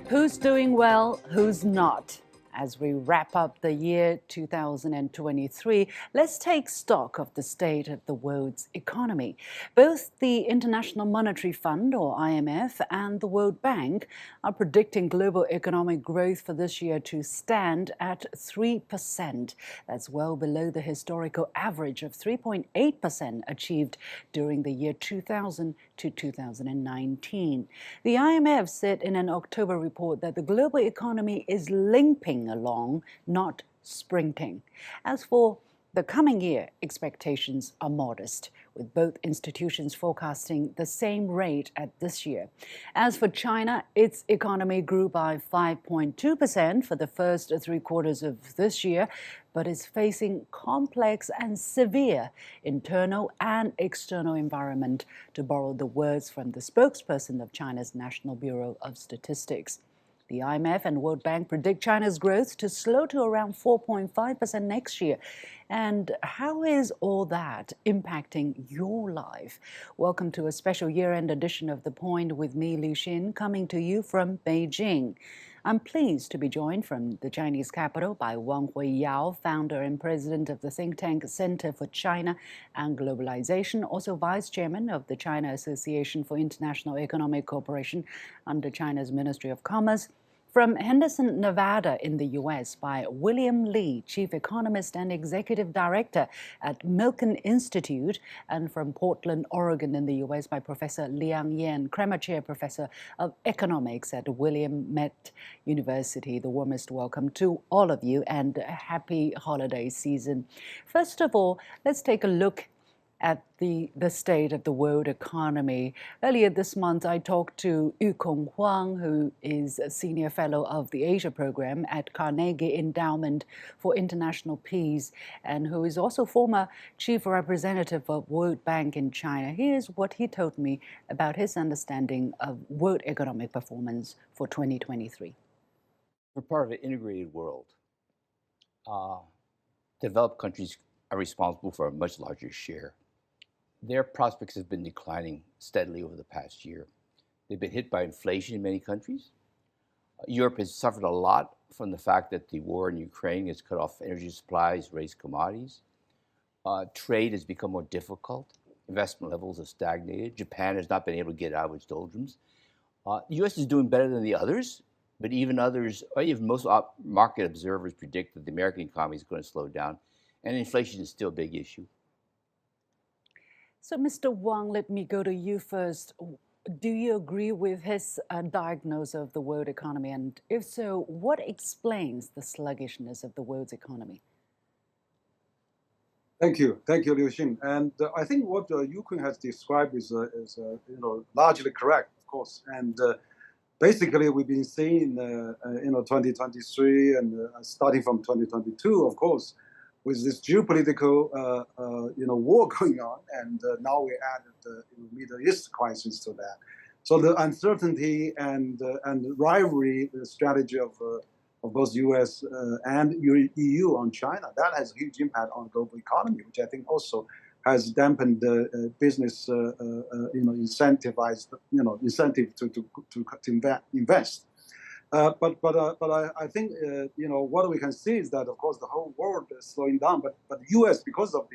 Who's doing well, who's not? As we wrap up the year 2023, let's take stock of the state of the world's economy. Both the International Monetary Fund, or IMF, and the World Bank are predicting global economic growth for this year to stand at 3%. That's well below the historical average of 3.8% achieved during the year 2000 to 2019. The IMF said in an October report that the global economy is limping along, not sprinting. As for the coming year, expectations are modest, with both institutions forecasting the same rate at this year. As for China, its economy grew by 5.2% for the first 3 quarters of this year, but is facing complex and severe internal and external environment, to borrow the words from the spokesperson of China's National Bureau of Statistics. The IMF and World Bank predict China's growth to slow to around 4.5% next year. And how is all that impacting your life? Welcome to a special year-end edition of The Point with me, Liu Xin, coming to you from Beijing. I'm pleased to be joined from the Chinese capital by Wang Huiyao, founder and president of the think tank Center for China and Globalization, also vice chairman of the China Association for International Economic Cooperation under China's Ministry of Commerce. From Henderson, Nevada in the U.S. by William Li, chief economist and executive director at Milken Institute, and from Portland, Oregon in the U.S. by Professor Liang Yan, Kremer Chair Professor of Economics at William Met University. The warmest welcome to all of you and happy holiday season. First of all, let's take a look at the state of the world economy. Earlier this month, I talked to Yukong Huang, who is a senior fellow of the Asia program at Carnegie Endowment for International Peace, and who is also former chief representative of World Bank in China. Here's what he told me about his understanding of world economic performance for 2023. We're part of an integrated world. Developed countries are responsible for a much larger share. Their prospects have been declining steadily over the past year. They've been hit by inflation in many countries. Europe has suffered a lot from the fact that the war in Ukraine has cut off energy supplies, raised commodities. Trade has become more difficult. Investment levels have stagnated. Japan has not been able to get out of its doldrums. The U.S. is doing better than the others, but even most market observers predict that the American economy is going to slow down, and inflation is still a big issue. So, Mr. Wang, let me go to you first. Do you agree with his diagnosis of the world economy? And if so, what explains the sluggishness of the world's economy? Thank you, Liu Xin. And I think what Yukong has described is largely correct, of course. And basically, we've been seeing 2023 and starting from 2022, of course, with this geopolitical war going on, and now we added the Middle East crisis to that. So the uncertainty and rivalry, the strategy of both U.S. and EU on China, that has a huge impact on the global economy, which I think also has dampened the business incentive to invest. But I think what we can see is that, of course, the whole world is slowing down. But the U.S., because of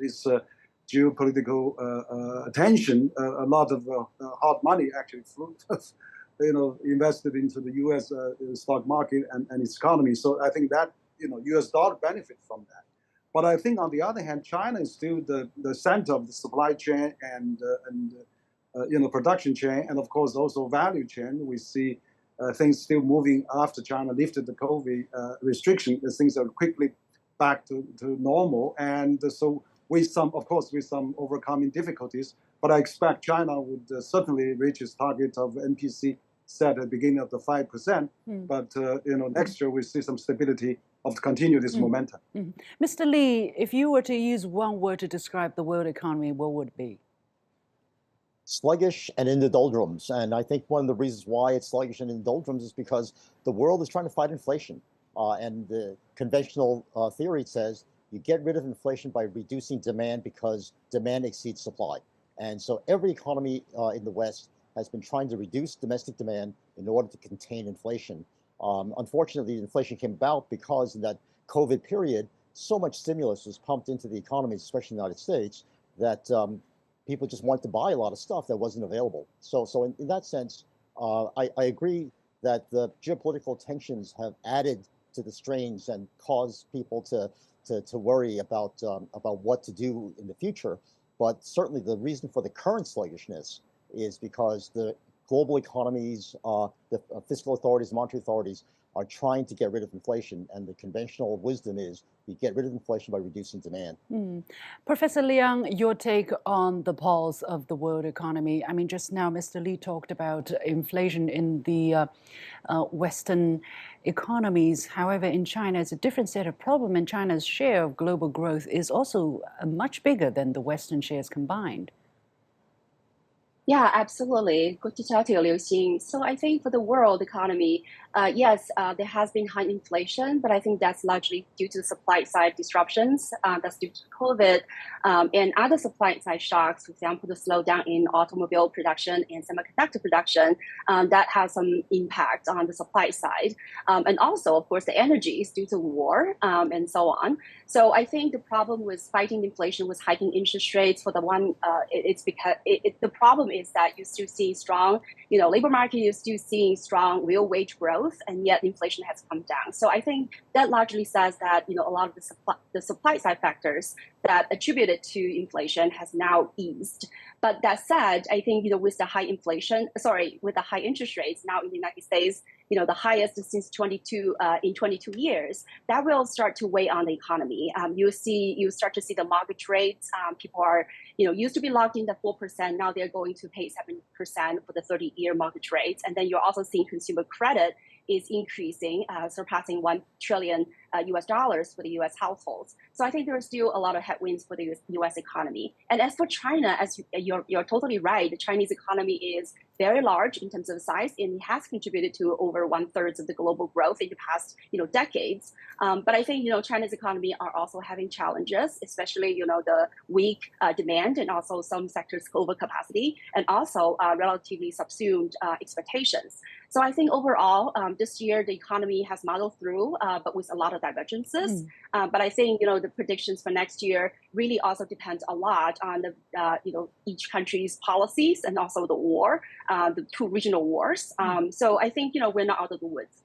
this geopolitical attention, a lot of hard money actually invested into the U.S. Stock market and its economy. So I think that U.S. dollar benefit from that. But I think on the other hand, China is still the center of the supply chain and production chain, and of course also value chain. We see things still moving after China lifted the COVID restriction. Things are quickly back to normal, and so with some overcoming difficulties. But I expect China would certainly reach its target of NPC set at the beginning of the 5%. But next year we see some stability of continue this momentum. Mr. Li, if you were to use one word to describe the world economy, what would it be? Sluggish and in the doldrums. And I think one of the reasons why it's sluggish and in the doldrums is because the world is trying to fight inflation. And the conventional theory says you get rid of inflation by reducing demand because demand exceeds supply. And so every economy in the West has been trying to reduce domestic demand in order to contain inflation. Unfortunately, inflation came about because in that COVID period, so much stimulus was pumped into the economies, especially in the United States, that people just wanted to buy a lot of stuff that wasn't available. So in that sense, I agree that the geopolitical tensions have added to the strains and caused people to worry about what to do in the future. But certainly the reason for the current sluggishness is because the global economies, the fiscal authorities, monetary authorities are trying to get rid of inflation, and the conventional wisdom is you get rid of inflation by reducing demand. Professor Liang, your take on the pulse of the world economy. I mean, just now Mr. Li talked about inflation in the Western economies. However, in China, it's a different set of problem, and China's share of global growth is also much bigger than the Western shares combined. Yeah, absolutely. Good to talk to you, Liu Xing. So I think for the world economy, yes, there has been high inflation, but I think that's largely due to supply side disruptions. That's due to COVID and other supply side shocks. For example, the slowdown in automobile production and semiconductor production, that has some impact on the supply side. And also, of course, the energy is due to war and so on. So I think the problem with fighting inflation was hiking interest rates. For the one, it's because the problem is that you still see strong, labor market, you're still seeing strong real wage growth, and yet inflation has come down. So I think that largely says that, a lot of the supply side factors that attributed to inflation has now eased. But that said, I think, with the high with the high interest rates now in the United States, the highest since 22 years, that will start to weigh on the economy. You start to see the mortgage rates. People are, used to be locked in the 4%. Now they're going to pay 7% for the 30-year mortgage rates. And then you're also seeing consumer credit is increasing, surpassing $1 trillion US dollars for the US households. So I think there are still a lot of headwinds for the US economy. And as for China, as you're totally right, the Chinese economy is very large in terms of size, and it has contributed to over 1/3 of the global growth in the past, decades. But I think, China's economy are also having challenges, especially, the weak demand and also some sectors' overcapacity, and also relatively subsumed expectations. So I think overall, this year, the economy has muddled through, but with a lot of divergences. But I think, the predictions for next year really also depends a lot on the, each country's policies and also the war, the two regional wars. So I think, we're not out of the woods.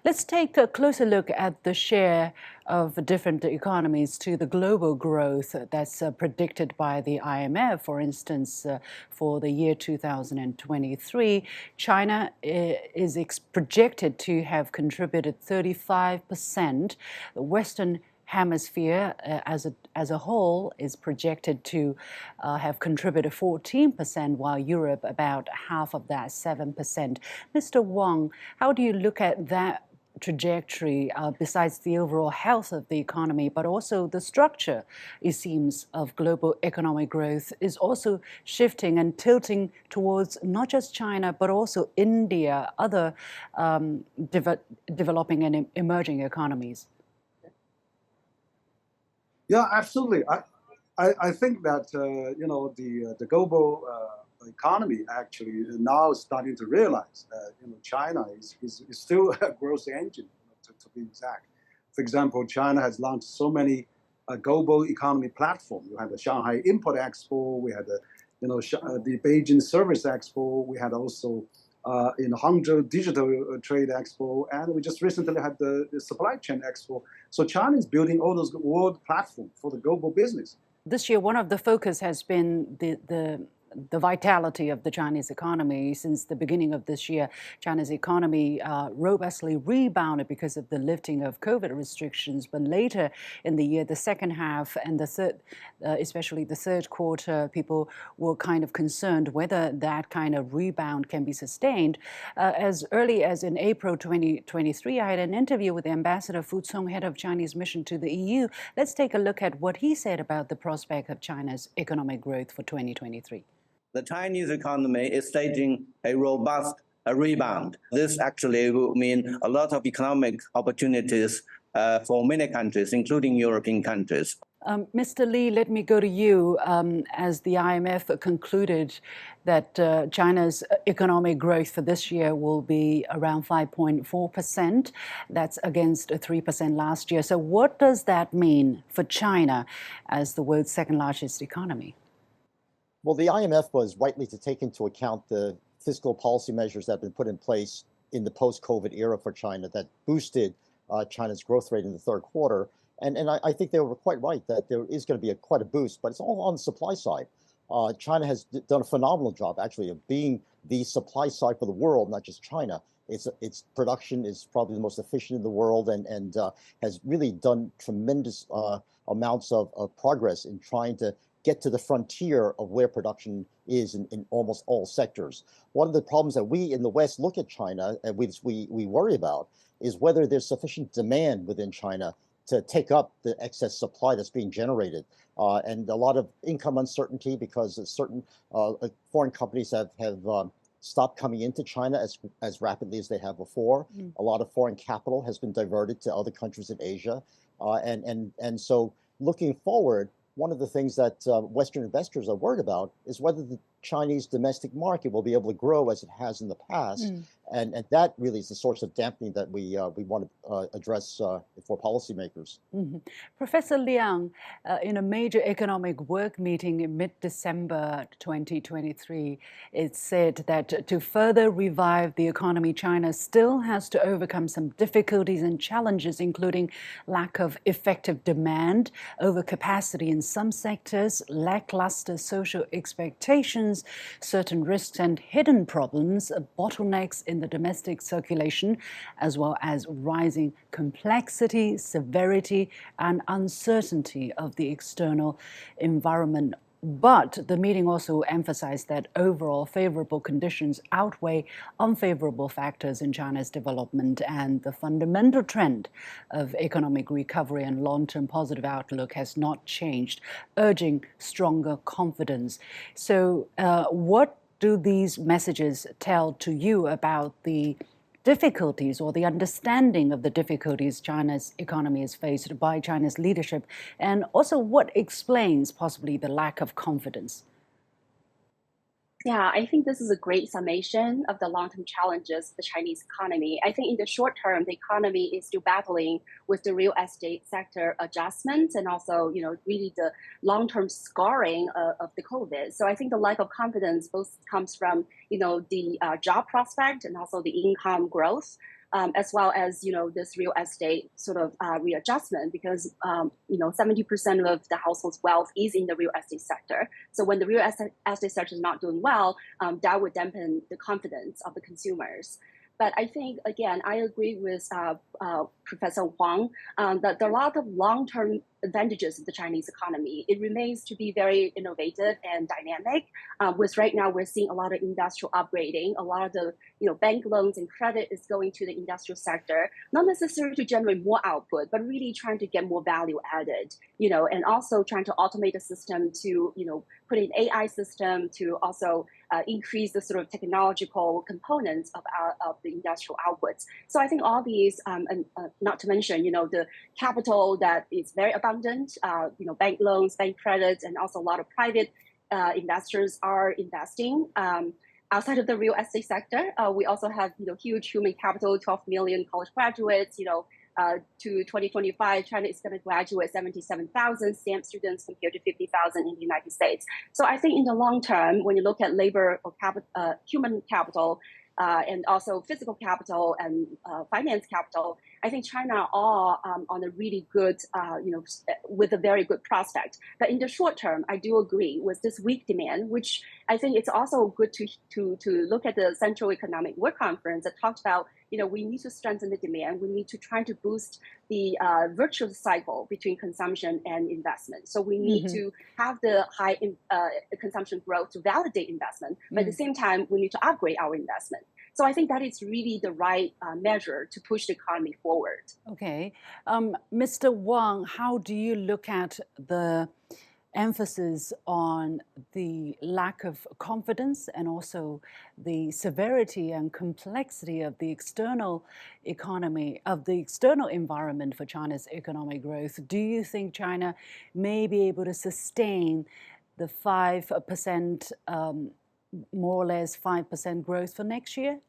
Let's take a closer look at the share of different economies to the global growth that's predicted by the IMF. For instance, for the year 2023, China is projected to have contributed 35%. The Western Hemisphere as a whole is projected to have contributed 14%, while Europe about half of that, 7%. Mr. Wang, how do you look at that trajectory besides the overall health of the economy, but also the structure, it seems, of global economic growth is also shifting and tilting towards not just China, but also India, other developing and emerging economies? Yeah, absolutely. I think that the global economy actually now is starting to realize China is still a growth engine, to be exact. For example, China has launched so many global economy platforms. You had the Shanghai Import Expo, we had the Beijing Service Expo, we had also Hangzhou Digital Trade Expo, and we just recently had the Supply Chain Expo. So China is building all those world platforms for the global business. This year, one of the focus has been the vitality of the Chinese economy. Since the beginning of this year, China's economy robustly rebounded because of the lifting of COVID restrictions. But later in the year, the second half and the third, especially the third quarter, people were kind of concerned whether that kind of rebound can be sustained. As early as in April 2023, I had an interview with Ambassador Fu Cong, head of Chinese mission to the EU. Let's take a look at what he said about the prospect of China's economic growth for 2023. The Chinese economy is staging a robust rebound. This actually will mean a lot of economic opportunities for many countries, including European countries. Mr. Li, let me go to you. As the IMF concluded that China's economic growth for this year will be around 5.4%. That's against 3% last year. So what does that mean for China as the world's second largest economy? Well, the IMF was rightly to take into account the fiscal policy measures that have been put in place in the post-COVID era for China that boosted China's growth rate in the third quarter. And I think they were quite right that there is going to be quite a boost, but it's all on the supply side. China has done a phenomenal job, actually, of being the supply side for the world, not just China. Its production is probably the most efficient in the world and has really done tremendous amounts of progress in trying to get to the frontier of where production is in almost all sectors. One of the problems that we in the West look at China and we worry about is whether there's sufficient demand within China to take up the excess supply that's being generated. And a lot of income uncertainty because certain foreign companies have stopped coming into China as rapidly as they have before. A lot of foreign capital has been diverted to other countries in Asia. And so looking forward, one of the things that Western investors are worried about is whether the Chinese domestic market will be able to grow as it has in the past. And that really is the source of dampening that we want to address for policymakers. Professor Liang, in a major economic work meeting in mid-December 2023, it said that to further revive the economy, China still has to overcome some difficulties and challenges, including lack of effective demand, overcapacity in some sectors, lackluster social expectations, certain risks and hidden problems, bottlenecks in the domestic circulation, as well as rising complexity, severity, and uncertainty of the external environment. But the meeting also emphasized that overall favorable conditions outweigh unfavorable factors in China's development, and the fundamental trend of economic recovery and long-term positive outlook has not changed, urging stronger confidence. So what do these messages tell to you about the difficulties or the understanding of the difficulties China's economy is faced by China's leadership, and also what explains possibly the lack of confidence? Yeah, I think this is a great summation of the long-term challenges of the Chinese economy. I think in the short term, the economy is still battling with the real estate sector adjustments and also, really the long-term scarring of the COVID. So I think the lack of confidence both comes from, the job prospect and also the income growth. As well as this real estate sort of readjustment, because 70% of the household's wealth is in the real estate sector. So when the real estate sector is not doing well, that would dampen the confidence of the consumers. But I think, again, I agree with Professor Huang that there are a lot of long-term advantages of the Chinese economy. It remains to be very innovative and dynamic. With right now, we're seeing a lot of industrial upgrading. A lot of the bank loans and credit is going to the industrial sector, not necessarily to generate more output, but really trying to get more value added. And also trying to automate the system to put in AI system to also increase the sort of technological components of the industrial outputs. So I think all these, and not to mention, the capital that is very abundant, bank loans, bank credits, and also a lot of private investors are investing. Outside of the real estate sector, we also have huge human capital, 12 million college graduates. To 2025, China is going to graduate 77,000 STEM students compared to 50,000 in the United States. So I think in the long term, when you look at labor or human capital, and also physical capital and finance capital, I think China are on a really good, with a very good prospect. But in the short term, I do agree with this weak demand, which I think it's also good to look at the Central Economic Work Conference that talked about, we need to strengthen the demand. We need to try to boost the virtuous cycle between consumption and investment. So we need to have the high consumption growth to validate investment, but at the same time, we need to upgrade our investment. So I think that is really the right measure to push the economy forward. Okay. Mr. Wang, how do you look at the emphasis on the lack of confidence and also the severity and complexity of the external economy, of the external environment for China's economic growth, do you think China may be able to sustain the 5%, more or less 5% growth for next year?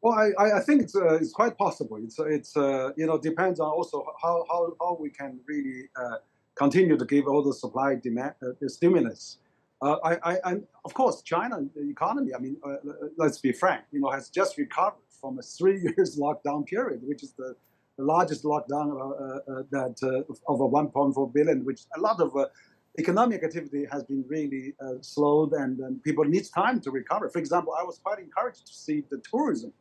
Well, I think it's quite possible. It's depends on also how we can really continue to give all the supply demand stimulus. And of course, China economy. I mean, let's be frank. Has just recovered from a 3 years lockdown period, which is the largest lockdown that of 1.4 billion, which a lot of economic activity has been really slowed, and people need time to recover. For example, I was quite encouraged to see the tourism,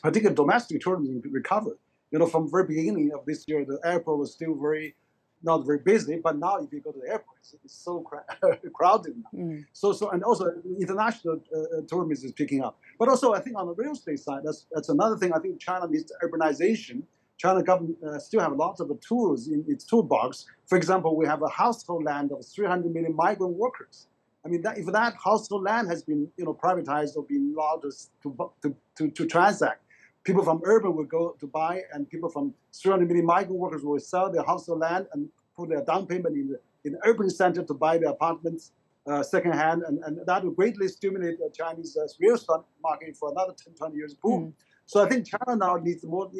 particularly domestic tourism, recover. From the very beginning of this year, the airport was still not very busy, but now if you go to the airport, it's so crowded now. So and also international tourism is picking up. But also I think on the real estate side, that's another thing. I think China needs urbanization. China government still have lots of tools in its toolbox. For example, we have a household land of 300 million migrant workers. I mean, if that household land has been privatized or been allowed to transact, people from urban will go to buy, and people from 300 million migrant workers will sell their household land and put their down payment in the urban center to buy their apartments secondhand, and that will greatly stimulate the Chinese real estate market for another 10, 20 years boom. So I think China now needs more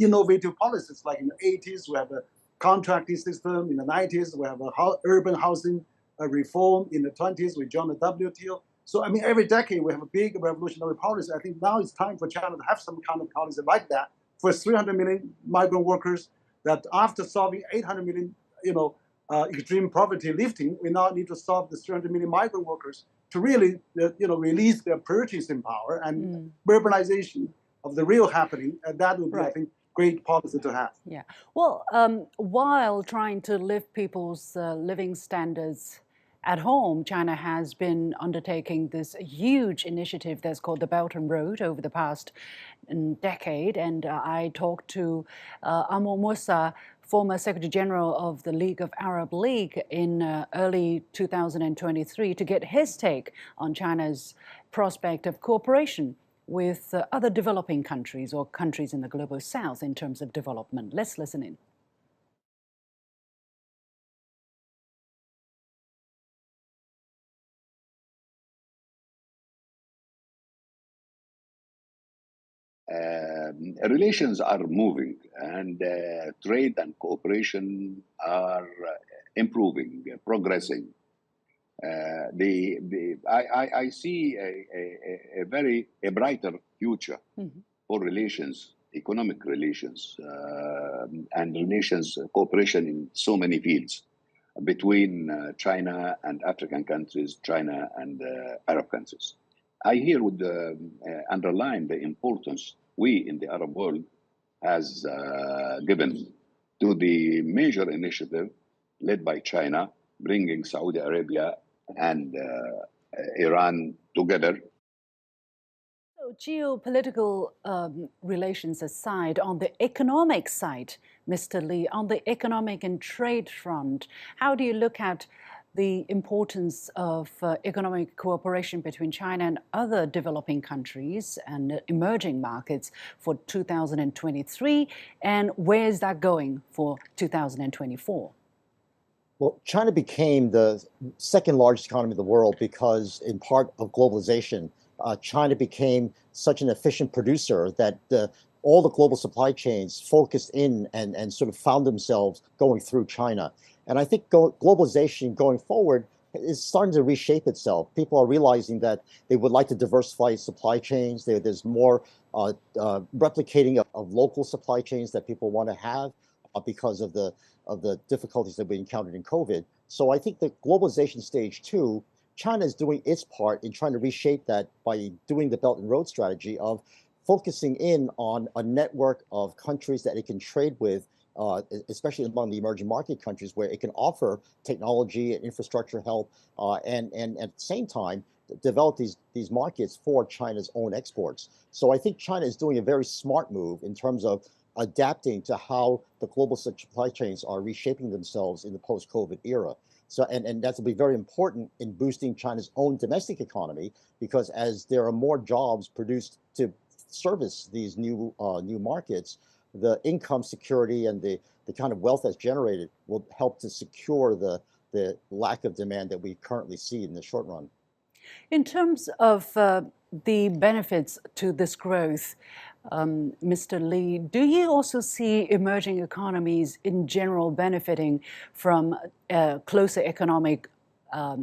innovative policies. Like in the 80s, we have a contracting system. In the 90s, we have a urban housing reform. In the 20s, we joined the WTO. So, I mean, every decade we have a big revolutionary policy. I think now it's time for China to have some kind of policy like that for 300 million migrant workers, that after solving 800 million, extreme poverty lifting, we now need to solve the 300 million migrant workers to really, release their purchasing power and urbanization of the real happening. And that would be, I think, great policy to have. Yeah. Well, while trying to lift people's living standards at home, China has been undertaking this huge initiative that's called the Belt and Road over the past decade. And I talked to Amr Moussa, former Secretary General of the League of Arab League, in early 2023 to get his take on China's prospect of cooperation with other developing countries or countries in the global south in terms of development. Let's listen in. Relations are moving, and trade and cooperation are improving, progressing. I see a brighter future for relations, economic relations, and relations cooperation in so many fields between China and African countries, China and Arab countries. I here would underline the importance we in the Arab world has given to the major initiative led by China, bringing Saudi Arabia and Iran together. So geopolitical relations aside, on the economic side, Mr. Li, on the economic and trade front, how do you look at the importance of economic cooperation between China and other developing countries and emerging markets for 2023, and where is that going for 2024? Well, China became the second largest economy in the world because, in part, of globalization. China became such an efficient producer that all the global supply chains focused in and sort of found themselves going through China. And I think globalization going forward is starting to reshape itself. People are realizing that they would like to diversify supply chains. There's more replicating of local supply chains that people want to have because of the difficulties that we encountered in COVID. So I think the globalization stage 2, China is doing its part in trying to reshape that by doing the Belt and Road strategy of focusing in on a network of countries that it can trade with, especially among the emerging market countries, where it can offer technology and infrastructure help, and at the same time develop these markets for China's own exports. So I think China is doing a very smart move in terms of adapting to how the global supply chains are reshaping themselves in the post-COVID era. So, and that will be very important in boosting China's own domestic economy, because as there are more jobs produced to service these new markets, the income security and the kind of wealth that's generated will help to secure the lack of demand that we currently see in the short run. In terms of the benefits to this growth, Mr. Li, do you also see emerging economies in general benefiting from closer economic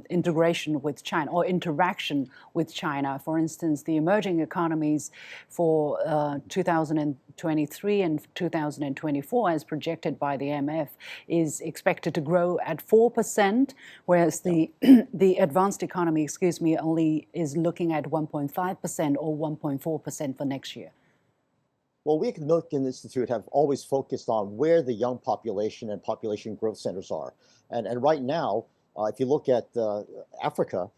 integration with China or interaction with China? For instance, the emerging economies for 2023 and 2024, as projected by the IMF, is expected to grow at 4%, whereas the advanced economy, only is looking at 1.5% or 1.4% for next year. Well, we at the Milken Institute have always focused on where the young population and population growth centers are. And right now, if you look at Africa,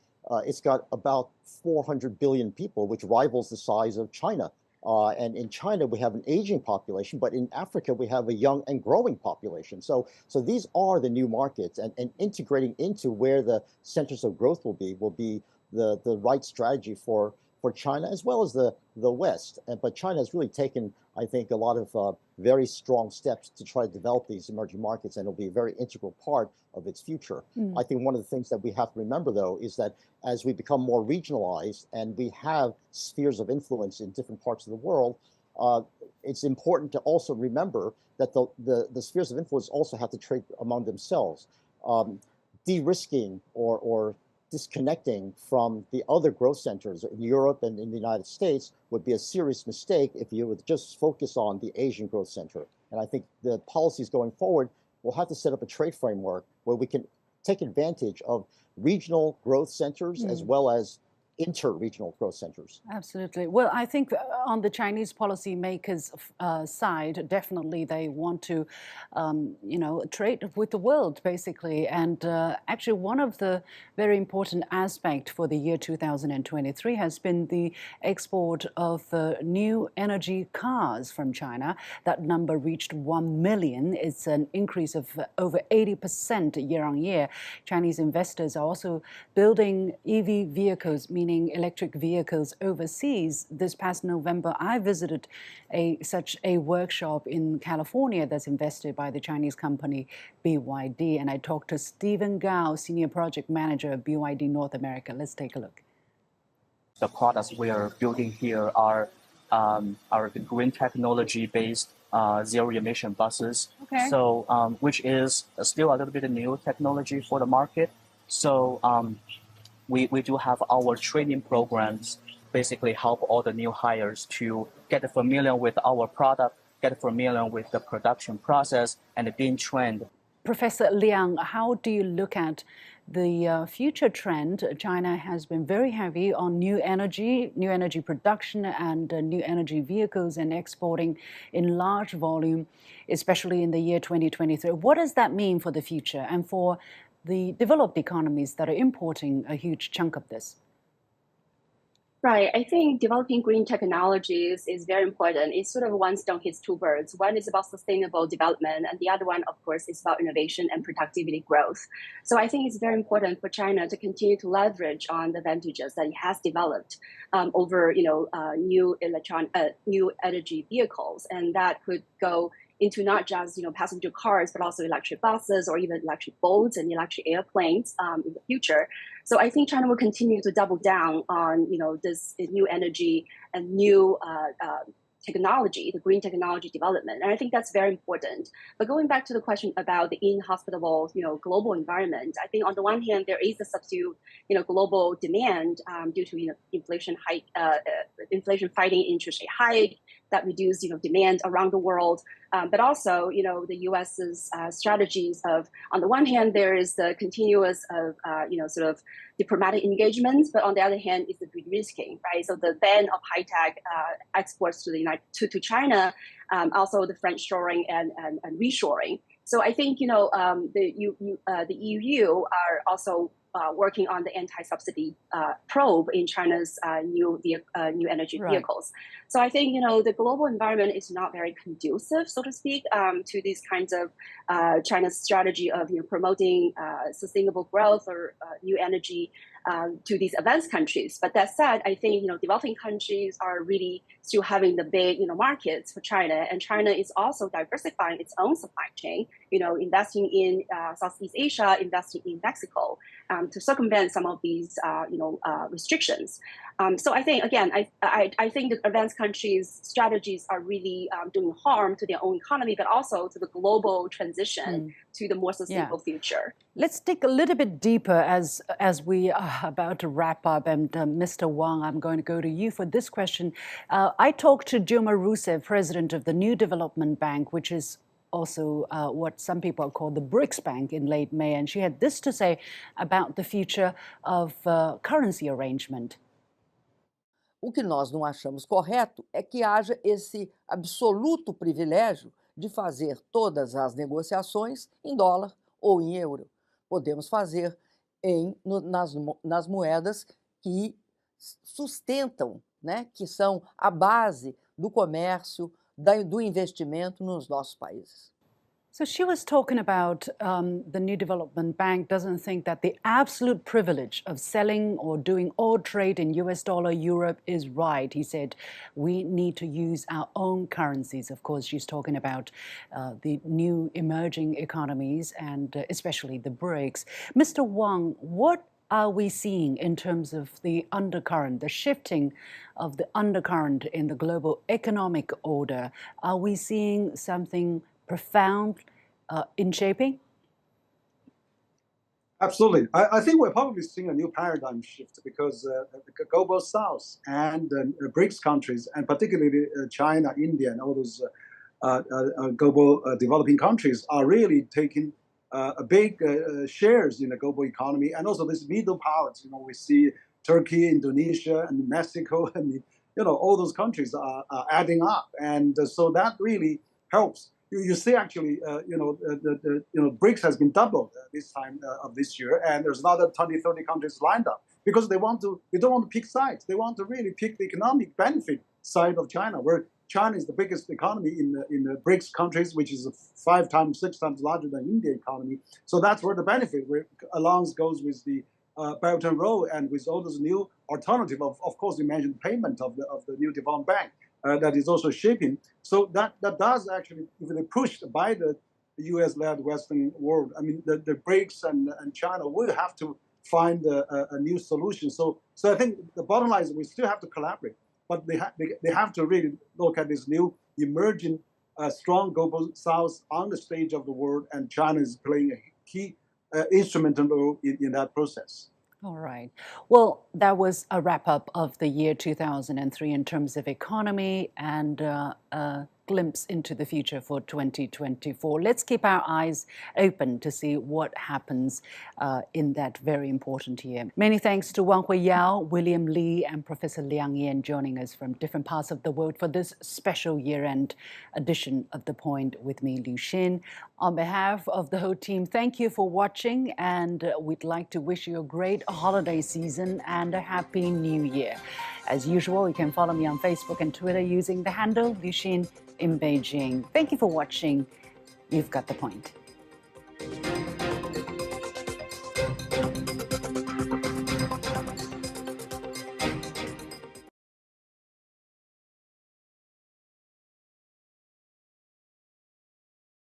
it's got about 400 billion people, which rivals the size of China. And in China, we have an aging population, but in Africa, we have a young and growing population. So these are the new markets, and integrating into where the centers of growth will be the right strategy for China as well as the West. But China has really taken, I think, a lot of very strong steps to try to develop these emerging markets, and it'll be a very integral part of its future. I think one of the things that we have to remember, though, is that as we become more regionalized and we have spheres of influence in different parts of the world, it's important to also remember that the spheres of influence also have to trade among themselves. De-risking or disconnecting from the other growth centers in Europe and in the United States would be a serious mistake if you would just focus on the Asian growth center. And I think the policies going forward will have to set up a trade framework where we can take advantage of regional growth centers as well as inter-regional growth centers. Absolutely. Well, I think on the Chinese policymakers' side, definitely they want to, trade with the world, basically. And actually, one of the very important aspects for the year 2023 has been the export of new energy cars from China. That number reached 1 million. It's an increase of over 80% year on year. Chinese investors are also building EV vehicles, meaning electric vehicles overseas. This past November, I visited such a workshop in California that's invested by the Chinese company BYD, and I talked to Stephen Gao, Senior Project Manager of BYD North America. Let's take a look. The products we are building here are green technology-based zero-emission buses. Okay. So, which is still a little bit of new technology for the market. So, we do have our training programs basically help all the new hires to get familiar with our product, get familiar with the production process, and being trained. Professor Liang, how do you look at the future trend? China has been very heavy on new energy production and new energy vehicles and exporting in large volume, especially in the year 2023. What does that mean for the future and for the developed economies that are importing a huge chunk of this? Right. I think developing green technologies is very important. It's sort of one stone hits two birds. One is about sustainable development, and the other one, of course, is about innovation and productivity growth. So I think it's very important for China to continue to leverage on the advantages that it has developed over, new energy vehicles, and that could go into not just passenger cars, but also electric buses or even electric boats and electric airplanes in the future. So I think China will continue to double down on this new energy and new technology, the green technology development, and I think that's very important. But going back to the question about the inhospitable global environment, I think on the one hand there is a substitute global demand due to inflation fighting interest rate hike that reduce demand around the world. But also, the U.S.'s strategies of, on the one hand, there is the continuous of, sort of diplomatic engagements, but on the other hand, is the de-risking, right? So the ban of high-tech exports to China, also the French shoring and reshoring. So I think, the EU are also working on the anti-subsidy probe in China's new energy vehicles. So I think the global environment is not very conducive, so to speak, to these kinds of China's strategy of promoting sustainable growth or new energy to these advanced countries. But that said, I think developing countries are really still having the big markets for China, and China is also diversifying its own supply chain. Investing in Southeast Asia, investing in Mexico to circumvent some of these restrictions. So I think again, I think that advanced countries' strategies are really doing harm to their own economy, but also to the global transition to the more sustainable future. Let's dig a little bit deeper as we are about to wrap up. And Mr. Wang, I'm going to go to you for this question. I talked to Dilma Rousseff, president of the New Development Bank, which is also what some people call the BRICS Bank, in late May, and she had this to say about the future of currency arrangement. O que nós não achamos correto é que haja esse absoluto privilégio de fazer todas as negociações em dólar ou em euro. Podemos fazer nas moedas que sustentam, que são a base do comércio, do investimento nos nossos países. So she was talking about the New Development Bank doesn't think that the absolute privilege of selling or doing all trade in US dollar, Europe is right. He said we need to use our own currencies. Of course, she's talking about the new emerging economies and especially the BRICS. Mr. Wang, what are we seeing in terms of the undercurrent, the shifting of the undercurrent in the global economic order? Are we seeing something profound in shaping? Absolutely. I think we're probably seeing a new paradigm shift because the global south and BRICS countries, and particularly China, India, and all those global developing countries are really taking big shares in the global economy, and also these middle powers. We see Turkey, Indonesia, and Mexico, and all those countries are adding up, and so that really helps. You see, actually, the BRICS has been doubled this time of this year, and there's another 20, 30 countries lined up because they don't want to pick sides. They want to really pick the economic benefit side of China, where China is the biggest economy in the BRICS countries, which is 5 times, 6 times larger than India economy. So that's where the benefit along goes with the Belt and Road and with all those new alternative. Of course, you mentioned payment of the New Development Bank. That is also shaping. So that does actually, if they're pushed by the US-led Western world, I mean, the BRICS and China will have to find a new solution. So I think the bottom line is we still have to collaborate, but they have to really look at this new emerging strong global south on the stage of the world, and China is playing a key instrumental role in that process. All right. Well, that was a wrap-up of the year 2003 in terms of economy and a glimpse into the future for 2024. Let's keep our eyes open to see what happens in that very important year. Many thanks to Wang Huiyao, William Li, and Professor Liang Yan joining us from different parts of the world for this special year-end edition of The Point with me, Liu Xin. On behalf of the whole team, thank you for watching, and we'd like to wish you a great holiday season and a happy new year. As usual, you can follow me on Facebook and Twitter using the handle Liu Xin in Beijing. Thank you for watching. You've got the point.